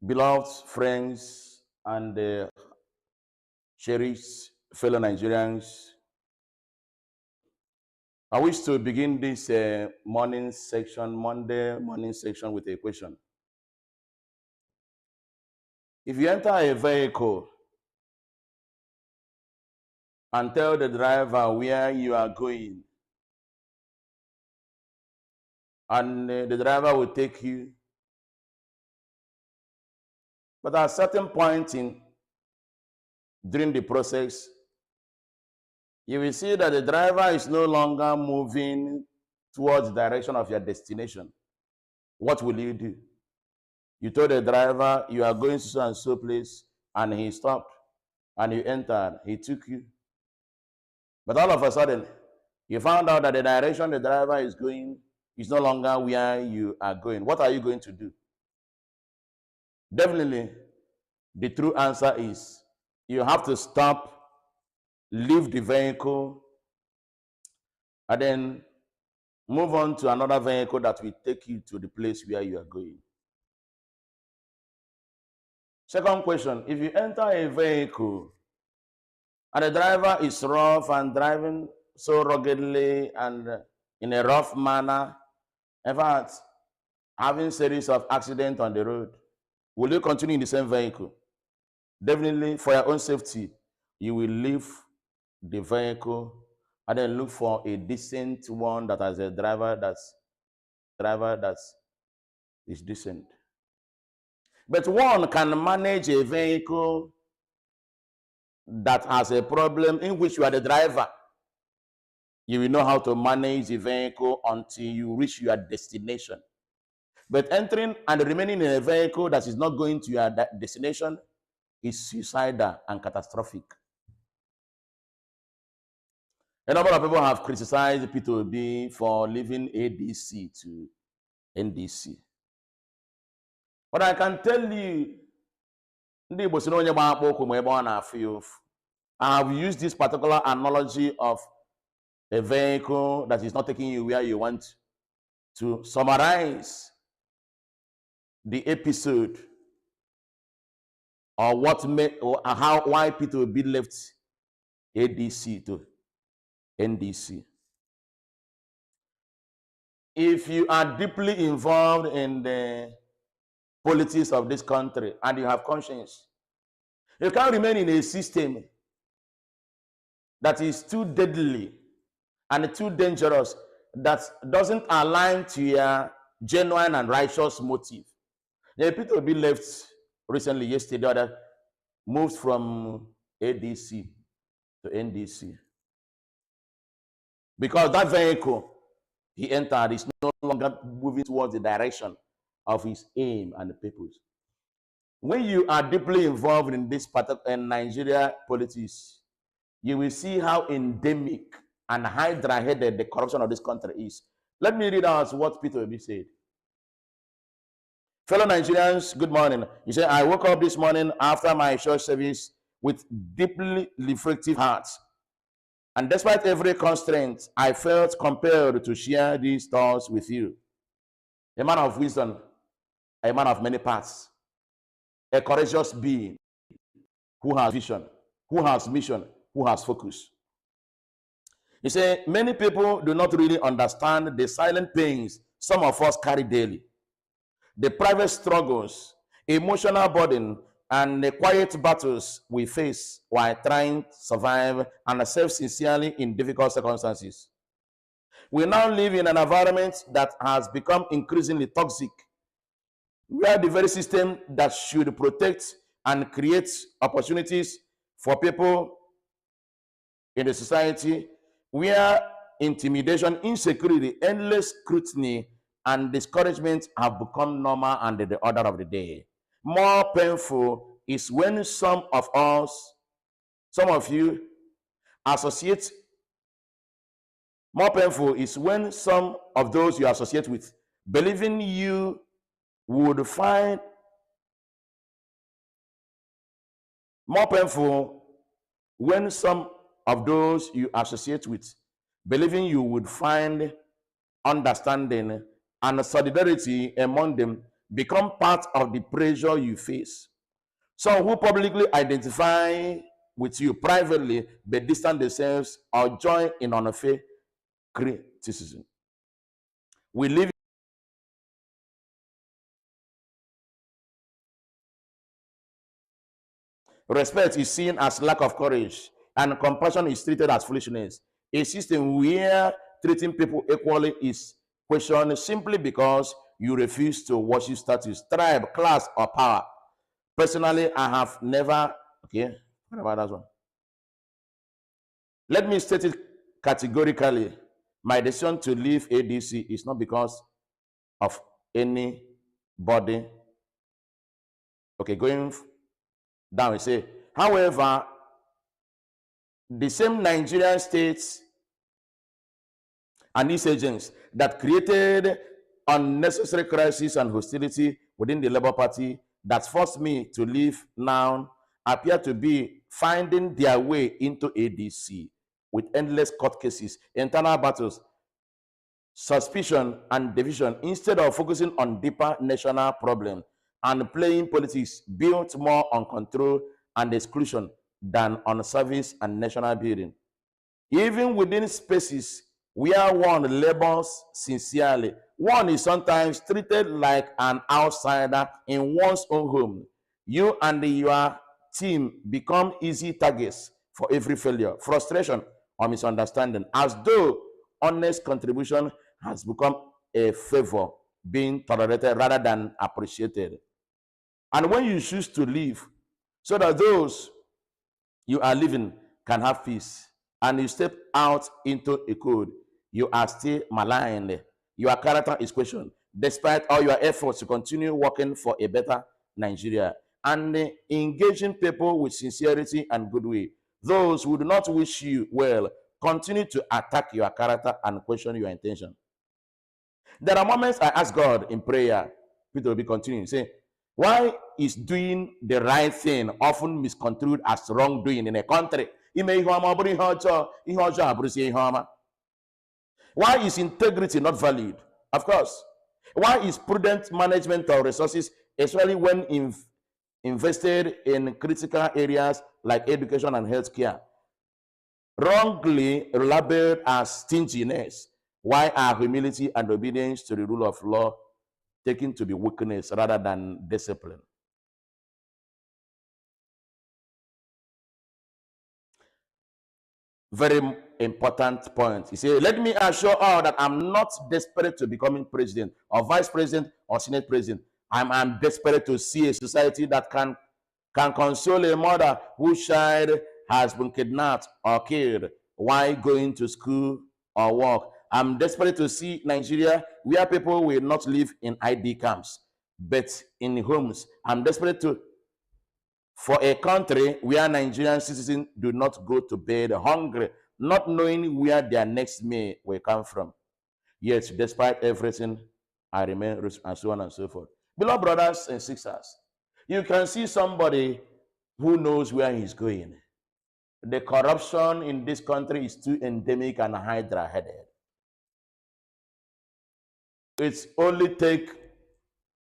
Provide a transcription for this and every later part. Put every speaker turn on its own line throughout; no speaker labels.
Beloved friends and cherished fellow Nigerians, I wish to begin this Monday morning section with a question. If you enter a vehicle and tell the driver where you are going, and the driver will take you, but at a certain point during the process, you will see that the driver is no longer moving towards the direction of your destination. What will you do? You told the driver you are going to so and so place, and he stopped, and you entered, he took you. But all of a sudden, you found out that the direction the driver is going is no longer where you are going. What are you going to do? Definitely, the true answer is you have to stop, leave the vehicle, and then move on to another vehicle that will take you to the place where you are going. Second question, if you enter a vehicle and the driver is rough and driving so ruggedly and in a rough manner, in fact, having series of accidents on the road, will you continue in the same vehicle? Definitely, for your own safety, you will leave the vehicle and then look for a decent one that has a driver that is decent. But one can manage a vehicle that has a problem in which you are the driver. You will know how to manage the vehicle until you reach your destination. But entering and remaining in a vehicle that is not going to your destination is suicidal and catastrophic. A number of people have criticized P2B for leaving ADC to NDC. But I can tell you, I have used this particular analogy of a vehicle that is not taking you where you want to summarize the episode or why P2B left ADC to NDC. If you are deeply involved in the politics of this country and you have conscience, you can't remain in a system that is too deadly and too dangerous, that doesn't align to your genuine and righteous motive. The people be left recently, yesterday, that moved from ADC to NDC. Because that vehicle he entered is no longer moving towards the direction of his aim and the purpose. When you are deeply involved in this part of Nigeria politics, you will see how endemic and hydra-headed the corruption of this country is. Let me read out what Peter Obi said. Fellow Nigerians, good morning. He said, I woke up this morning after my church service with deeply reflective heart. And despite every constraint, I felt compelled to share these thoughts with you. A man of wisdom, a man of many parts, a courageous being who has vision, who has mission, who has focus. He said, many people do not really understand the silent pains some of us carry daily, the private struggles, emotional burden, and the quiet battles we face while trying to survive and serve sincerely in difficult circumstances. We now live in an environment that has become increasingly toxic, where the very system that should protect and create opportunities for people in the society, where intimidation, insecurity, endless scrutiny, and discouragement have become normal and the order of the day. More painful is when some of you associate, more painful is when some of those you associate with, believing you would find, more painful when some of those you associate with, believing you would find understanding and solidarity among them, become part of the pressure you face. Some who publicly identify with you privately but distance themselves or join in unfair criticism. We live. Respect is seen as lack of courage, and compassion is treated as foolishness. A system where treating people equally is questioned simply because you refuse to worship status, tribe, class, or power. Personally, I have never. Okay, what about that one? Let me state it categorically. My decision to leave ADC is not because of anybody. Okay, going down, we say, however, the same Nigerian states and its agents that created unnecessary crisis and hostility within the Labour Party that forced me to leave now appear to be finding their way into ADC with endless court cases, internal battles, suspicion, and division instead of focusing on deeper national problems and playing politics built more on control and exclusion than on service and national building. Even within spaces where one labors sincerely, one is sometimes treated like an outsider in one's own home. You and your team become easy targets for every failure, frustration, or misunderstanding, as though honest contribution has become a favor being tolerated rather than appreciated. And when you choose to leave, so that those you are living can have peace, and you step out into a code, you are still maligned. Your character is questioned, despite all your efforts to continue working for a better Nigeria and engaging people with sincerity and goodwill. Those who do not wish you well continue to attack your character and question your intention. There are moments I ask God in prayer. Peter will be continuing, say, why is doing the right thing often misconstrued as wrongdoing in a country? Why is integrity not valued? Of course. Why is prudent management of resources, especially when invested in critical areas like education and healthcare, wrongly labeled as stinginess? Why are humility and obedience to the rule of law taken to be weakness rather than discipline? Very important point. He said, let me assure all that I'm not desperate to becoming president or vice president or senate president. I'm desperate to see a society that can console a mother whose child has been kidnapped or killed while going to school or work. I'm desperate to see Nigeria where people will not live in ID camps, but in homes. I'm desperate for a country where Nigerian citizens do not go to bed hungry, not knowing where their next meal will come from. Yet, despite everything, I remain, and so on and so forth. Beloved brothers and sisters, you can see somebody who knows where he's going. The corruption in this country is too endemic and hydra-headed. It's only take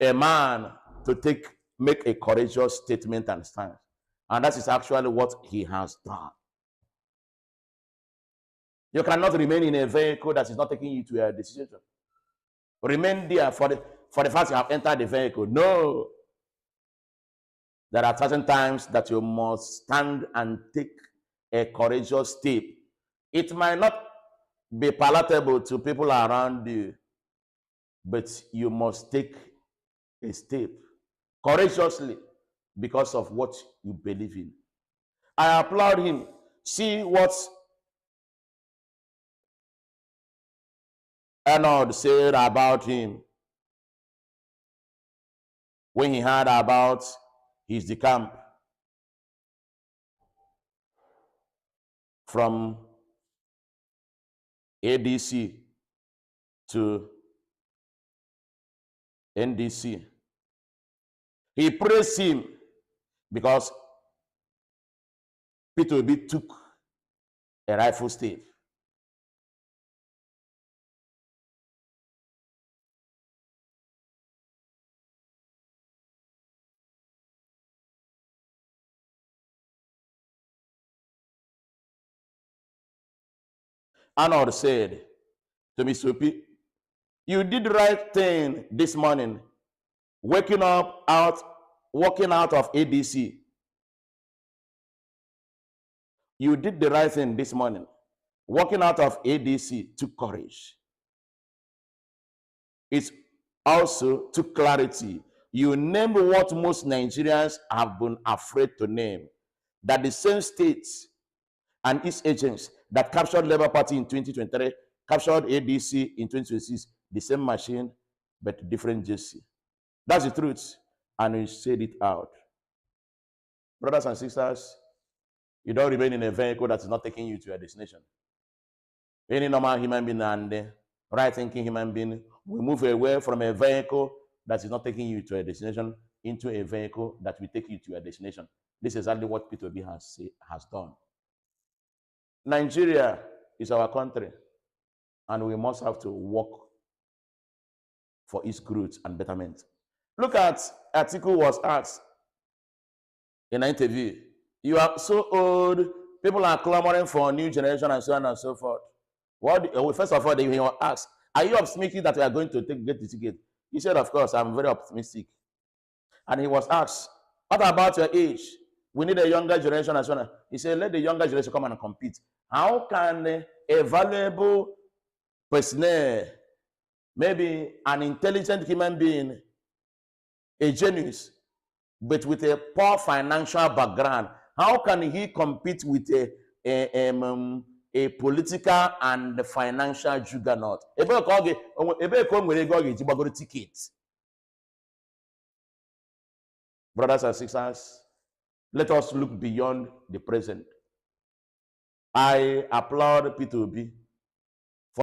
a man to make a courageous statement and stand. And that is actually what he has done. You cannot remain in a vehicle that is not taking you to a destination. Remain there for the fact you have entered the vehicle. No. There are certain times that you must stand and take a courageous step. It might not be palatable to people around you, but you must take a step courageously because of what you believe in. I applaud him. See what Arnold said about him when he heard about his decamp from ADC to NDC. He praised him because Peter Obi took a rightful step. Arnold said to Mr. Opi, you did the right thing this morning, walking out of ADC. You did the right thing this morning. Walking out of ADC took courage. It also took clarity. You named what most Nigerians have been afraid to name, that the same states and its agents that captured Labour Party in 2023 captured ADC in 2026, the same machine, but different JC. That's the truth. And we said it out. Brothers and sisters, you don't remain in a vehicle that is not taking you to your destination. Any normal human being and right-thinking human being will move away from a vehicle that is not taking you to a destination into a vehicle that will take you to your destination. This is exactly what P2B has done. Nigeria is our country, and we must have to work for its growth and betterment. Look at Atiku was asked in an interview, you are so old, people are clamoring for a new generation and so on and so forth. First of all, he was asked, are you optimistic that we are going to get the ticket? He said, of course, I'm very optimistic. And he was asked, what about your age? We need a younger generation and so on. He said, let the younger generation come and compete. How can a valuable personnel, maybe an intelligent human being, a genius, but with a poor financial background, how can he compete with a political and financial juggernaut? Brothers and sisters, let us look beyond the present. I applaud P2B